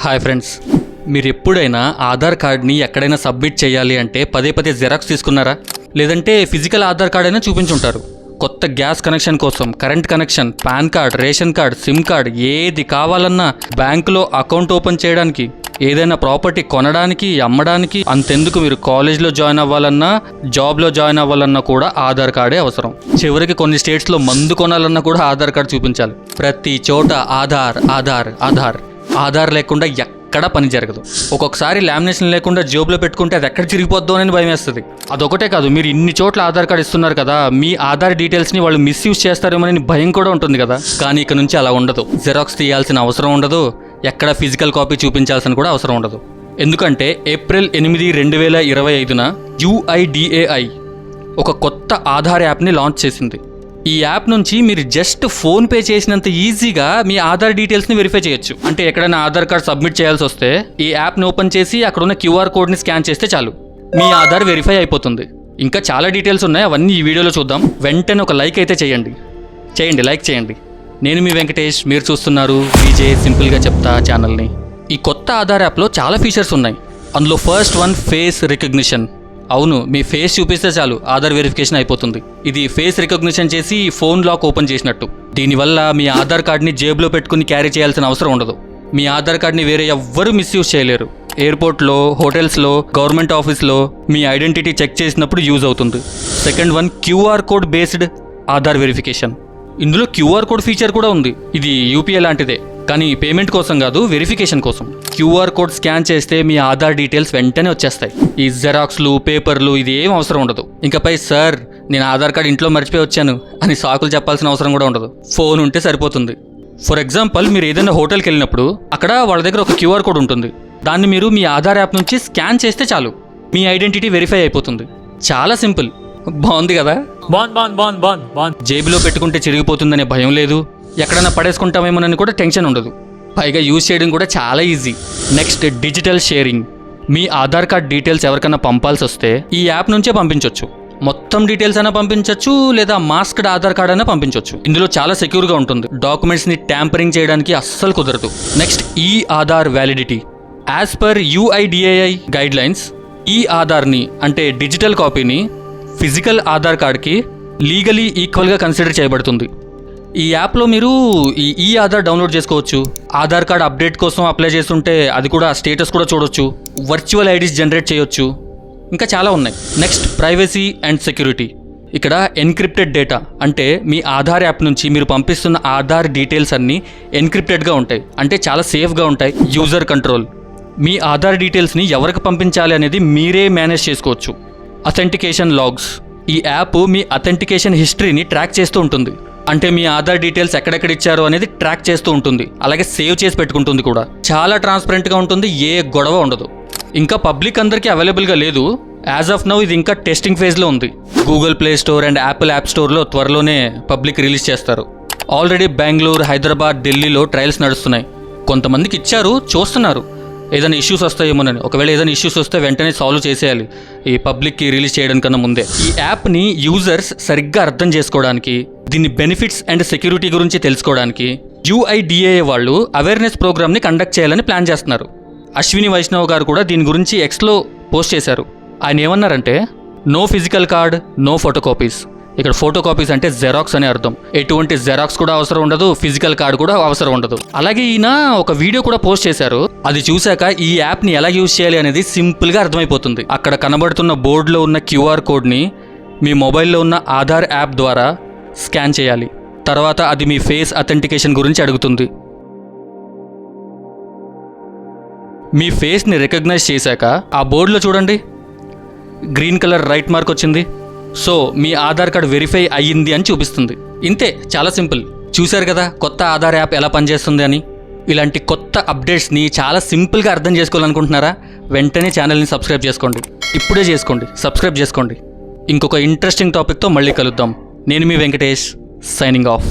Hi friends, మీరు ఎప్పుడైనా ఆధార్ కార్డ్ని ఎక్కడైనా సబ్మిట్ చేయాలి అంటే పదే పదే జెరాక్స్ తీసుకున్నారా? లేదంటే ఫిజికల్ ఆధార్ కార్డ్ అయినా చూపించుంటారు. కొత్త గ్యాస్ కనెక్షన్ కోసం, current connection, pan card, ration card, SIM card ఏది కావాలన్నా, బ్యాంకులో అకౌంట్ ఓపెన్ చేయడానికి, ఏదైనా ప్రాపర్టీ కొనడానికి, అమ్మడానికి, అంతెందుకు మీరు కాలేజ్లో జాయిన్ అవ్వాలన్నా, జాబ్లో జాయిన్ అవ్వాలన్నా కూడా ఆధార్ కార్డే అవసరం. చివరికి కొన్ని స్టేట్స్లో మందు కొనాలన్నా కూడా ఆధార్ కార్డ్ చూపించాలి. ప్రతి చోట ఆధార్ ఆధార్ ఆధార్ ఆధార్ లేకుండా ఎక్కడా పని జరగదు. ఒక్కొక్కసారి లామినేషన్ లేకుండా జేబులో పెట్టుకుంటే అది ఎక్కడ చిరిగిపోద్దో అని భయం వేస్తుంది. అదొకటే కాదు, మీరు ఇన్ని చోట్ల ఆధార్ కార్డ్ ఇస్తున్నారు కదా, మీ ఆధార్ డీటెయిల్స్ని వాళ్ళు మిస్యూజ్ చేస్తారేమోనని భయం కూడా ఉంటుంది కదా. కానీ ఇక నుంచి అలా ఉండదు. జెరాక్స్ తీయాల్సిన అవసరం ఉండదు, ఎక్కడ ఫిజికల్ కాపీ చూపించాల్సిన కూడా అవసరం ఉండదు. ఎందుకంటే ఏప్రిల్ 8, 2025న UIDAI ఒక కొత్త ఆధార్ యాప్ని లాంచ్ చేసింది. ఈ యాప్ నుంచి మీరు జస్ట్ ఫోన్ పే చేసినంత ఈజీగా మీ ఆధార్ డీటెయిల్స్ని వెరిఫై చేయొచ్చు. అంటే ఎక్కడైనా ఆధార్ కార్డ్ సబ్మిట్ చేయాల్సి వస్తే ఈ యాప్ని ఓపెన్ చేసి అక్కడున్న QR కోడ్ని స్కాన్ చేస్తే చాలు, మీ ఆధార్ వెరిఫై అయిపోతుంది. ఇంకా చాలా డీటెయిల్స్ ఉన్నాయి, అవన్నీ ఈ వీడియోలో చూద్దాం. వెంటనే ఒక లైక్ అయితే లైక్ చేయండి. నేను మీ వెంకటేష్, మీరు చూస్తున్నారు విజే సింపుల్గా చెప్తా ఛానల్ని. ఈ కొత్త ఆధార్ యాప్లో చాలా ఫీచర్స్ ఉన్నాయి. అందులో ఫస్ట్ వన్ ఫేస్ రికగ్నిషన్. అవును, మీ ఫేస్ చూపిస్తే చాలు ఆధార్ వెరిఫికేషన్ అయిపోతుంది. ఇది ఫేస్ రికగ్నిషన్ చేసి ఫోన్ లాక్ ఓపెన్ చేసినట్టు. దీనివల్ల మీ ఆధార్ కార్డ్ని జేబులో పెట్టుకుని క్యారీ చేయాల్సిన అవసరం ఉండదు. మీ ఆధార్ కార్డ్ని వేరే ఎవ్వరూ మిస్యూజ్ చేయలేరు. ఎయిర్పోర్ట్లో, హోటల్స్లో, గవర్నమెంట్ ఆఫీస్లో మీ ఐడెంటిటీ చెక్ చేసినప్పుడు యూజ్ అవుతుంది. Second one QR code based Aadhaar verification. ఇందులో QR కోడ్ ఫీచర్ కూడా ఉంది. ఇది UPI లాంటిదే, కానీ పేమెంట్ కోసం కాదు, వెరిఫికేషన్ కోసం. QR కోడ్ స్కాన్ చేస్తే మీ ఆధార్ డీటెయిల్స్ వెంటనే వచ్చేస్తాయి. ఈ జెరాక్స్లు, పేపర్లు ఇది ఏం అవసరం ఉండదు. ఇంకపై సార్ నేను ఆధార్ కార్డ్ ఇంట్లో మర్చిపోయి వచ్చాను అని సాకులు చెప్పాల్సిన అవసరం కూడా ఉండదు. ఫోన్ ఉంటే సరిపోతుంది. ఫర్ ఎగ్జాంపుల్, మీరు ఏదైనా హోటల్కి వెళ్ళినప్పుడు అక్కడ వాళ్ళ దగ్గర ఒక QR కోడ్ ఉంటుంది. దాన్ని మీరు మీ ఆధార్ యాప్ నుంచి స్కాన్ చేస్తే చాలు, మీ ఐడెంటిటీ వెరిఫై అయిపోతుంది. చాలా సింపుల్. బాగుంది కదా? బాగుంది. జేబులో పెట్టుకుంటే చిరిగిపోతుందనే భయం లేదు, ఎక్కడైనా పడేసుకుంటామేమోనని కూడా టెన్షన్ ఉండదు. పైగా యూజ్ చేయడం కూడా చాలా ఈజీ. Next, digital sharing. మీ ఆధార్ కార్డ్ డీటెయిల్స్ ఎవరికైనా పంపాల్సి వస్తే ఈ యాప్ నుంచే పంపించవచ్చు. మొత్తం డీటెయిల్స్ అయినా పంపించవచ్చు, లేదా మాస్క్డ్ ఆధార్ కార్డ్ అయినా పంపించవచ్చు. ఇందులో చాలా సెక్యూర్గా ఉంటుంది. డాక్యుమెంట్స్ని ట్యాంపరింగ్ చేయడానికి అస్సలు కుదరదు. నెక్స్ట్, ఈ Aadhaar validity. As per UIDAI guide lines, ఈ ఆధార్ని అంటే డిజిటల్ కాపీని ఫిజికల్ ఆధార్ కార్డ్కి లీగలీ ఈక్వల్గా కన్సిడర్ చేయబడుతుంది. ఈ యాప్లో మీరు ఈ ఆధార్ డౌన్లోడ్ చేసుకోవచ్చు. ఆధార్ కార్డ్ అప్డేట్ కోసం అప్లై చేస్తుంటే అది కూడా స్టేటస్ కూడా చూడొచ్చు. వర్చువల్ ఐడీస్ జనరేట్ చేయొచ్చు. ఇంకా చాలా ఉన్నాయి. Next, privacy and security. ఇక్కడ ఎన్క్రిప్టెడ్ డేటా అంటే మీ ఆధార్ యాప్ నుంచి మీరు పంపిస్తున్న ఆధార్ డీటెయిల్స్ అన్నీ ఎన్క్రిప్టెడ్గా ఉంటాయి. అంటే చాలా సేఫ్గా ఉంటాయి. User control. మీ ఆధార్ డీటెయిల్స్ని ఎవరికి పంపించాలి అనేది మీరే మేనేజ్ చేసుకోవచ్చు. Authentication logs. ఈ యాప్ మీ అథెంటికేషన్ హిస్టరీని ట్రాక్ చేస్తూ ఉంటుంది. అంటే మీ ఆధార్ డీటెయిల్స్ ఎక్కడెక్కడ ఇచ్చారో అనేది ట్రాక్ చేస్తూ ఉంటుంది. అలాగే సేవ్ చేసి పెట్టుకుంటుంది కూడా. చాలా ట్రాన్స్పరెంట్గా ఉంటుంది, ఏ గొడవ ఉండదు. ఇంకా పబ్లిక్ అందరికీ అవైలబుల్గా లేదు. యాజ్ ఆఫ్ నౌ ఇది ఇంకా టెస్టింగ్ ఫేజ్లో ఉంది. Google play store and Apple app స్టోర్లో త్వరలోనే పబ్లిక్ రిలీజ్ చేస్తారు. ఆల్రెడీ బెంగళూరు, హైదరాబాద్, ఢిల్లీలో ట్రయల్స్ నడుస్తున్నాయి. కొంతమందికి ఇచ్చారు, చూస్తున్నారు ఏదైనా ఇష్యూస్ వస్తాయేమోనని. ఒకవేళ ఏదైనా ఇష్యూస్ వస్తే వెంటనే సాల్వ్ చేసేయాలి ఈ పబ్లిక్కి రిలీజ్ చేయడం కన్నా ముందే. ఈ యాప్ని యూజర్స్ సరిగ్గా అర్థం చేసుకోవడానికి, దీని బెనిఫిట్స్ అండ్ సెక్యూరిటీ గురించి తెలుసుకోవడానికి UIDAI వాళ్ళు అవేర్నెస్ ప్రోగ్రామ్ని కండక్ట్ చేయాలని ప్లాన్ చేస్తున్నారు. అశ్విని వైష్ణవ్ గారు కూడా దీని గురించి Xలో పోస్ట్ చేశారు. ఆయన ఏమన్నారంటే, no physical card, no photo copies. ఇక్కడ ఫోటో కాపీస్ అంటే జెరాక్స్ అని అర్థం. ఎటువంటి జెరాక్స్ కూడా అవసరం ఉండదు, ఫిజికల్ కార్డ్ కూడా అవసరం ఉండదు. అలాగే ఈయన ఒక వీడియో కూడా పోస్ట్ చేశారు. అది చూశాక ఈ యాప్ని ఎలా యూజ్ చేయాలి అనేది సింపుల్గా అర్థమైపోతుంది. అక్కడ కనబడుతున్న బోర్డులో ఉన్న QR కోడ్ని మీ మొబైల్లో ఉన్న ఆధార్ యాప్ ద్వారా స్కాన్ చేయాలి. తర్వాత అది మీ ఫేస్ అథెంటికేషన్ గురించి అడుగుతుంది. మీ ఫేస్ని రికగ్నైజ్ చేశాక ఆ బోర్డులో చూడండి, గ్రీన్ కలర్ రైట్ మార్క్ వచ్చింది. సో మీ ఆధార్ కార్డ్ వెరిఫై అయ్యింది అని చూపిస్తుంది. ఇంతే, చాలా సింపుల్. చూశారు కదా కొత్త ఆధార్ యాప్ ఎలా పనిచేస్తుంది అని. ఇలాంటి కొత్త అప్డేట్స్ని చాలా సింపుల్గా అర్థం చేసుకోవాలనుకుంటున్నారా? వెంటనే ఛానల్ని సబ్స్క్రైబ్ చేసుకోండి. ఇప్పుడే సబ్స్క్రైబ్ చేసుకోండి. ఇంకొక ఇంట్రెస్టింగ్ టాపిక్తో మళ్ళీ కలుద్దాం. నేను మీ వెంకటేష్, సైనింగ్ ఆఫ్.